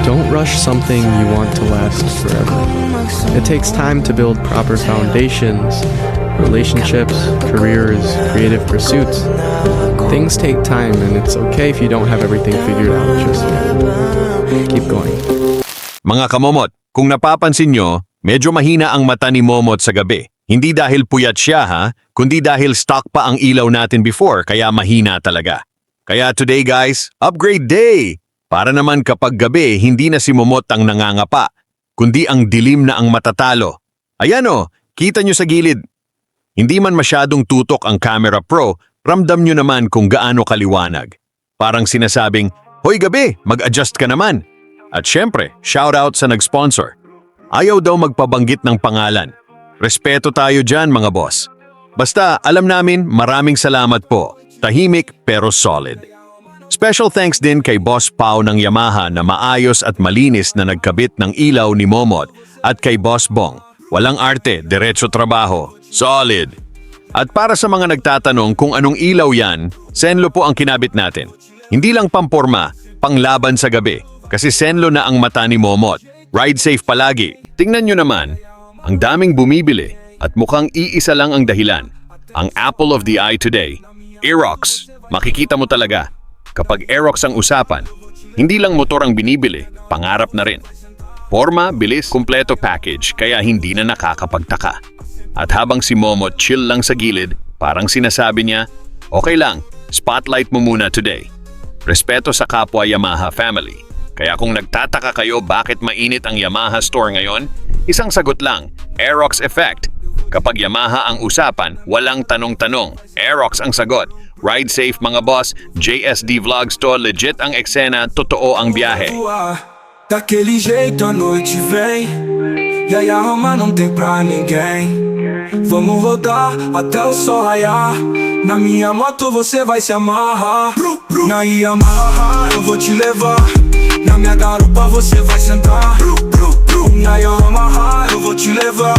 Don't rush something you want to last forever. It takes time to build proper foundations, relationships, careers, creative pursuits. Things take time, and it's okay if you don't have everything figured out just yet. Keep going. Mga kamomot, kung napapansin nyo, medyo mahina ang mata ni Momot sa gabi. Hindi dahil puyat siya ha, kundi dahil stock pa ang ilaw natin before kaya mahina talaga. Kaya today guys, upgrade day! Para naman kapag gabi, hindi na si Momot ang nangangapa, kundi ang dilim na ang matatalo. Ayan o, kita nyo sa gilid. Hindi man masyadong tutok ang Camera Pro, ramdam nyo naman kung gaano kaliwanag. Parang sinasabing, hoy gabi, mag-adjust ka naman. At syempre, shoutout sa nag-sponsor. Ayaw daw magpabanggit ng pangalan. Respeto tayo dyan mga boss. Basta alam namin maraming salamat po. Tahimik pero solid. Special thanks din kay Boss Pao ng Yamaha na maayos at malinis na nagkabit ng ilaw ni Momot at kay Boss Bong. Walang arte, diretso trabaho. Solid! At para sa mga nagtatanong kung anong ilaw yan, Senlo po ang kinabit natin. Hindi lang pamporma, panglaban sa gabi. Kasi Senlo na ang mata ni Momot. Ride safe palagi. Tingnan nyo naman, ang daming bumibili at mukhang iisa lang ang dahilan. Ang apple of the eye today, Aerox. Makikita mo talaga. Kapag Aerox ang usapan, hindi lang motor ang binibili, pangarap na rin. Forma, bilis, kumpleto package, kaya hindi na nakakapagtaka. At habang si Momot chill lang sa gilid, parang sinasabi niya, okay lang, spotlight mo muna today. Respeto sa kapwa Yamaha family. Kaya kung nagtataka kayo bakit mainit ang Yamaha store ngayon, isang sagot lang, Aerox effect. Kapag Yamaha ang usapan, walang tanong-tanong. Aerox ang sagot. Ride safe mga boss, JSD Vlogs to, legit ang eksena, totoo ang biyahe. Daquele jeito a noite vem, e a Yamaha não tem pra ninguém. Vamos rodar até o sol raiar, na minha moto você vai se amarrar. Na Yamaha eu vou te levar, na minha garupa você vai sentar. Na Yamaha eu vou te levar,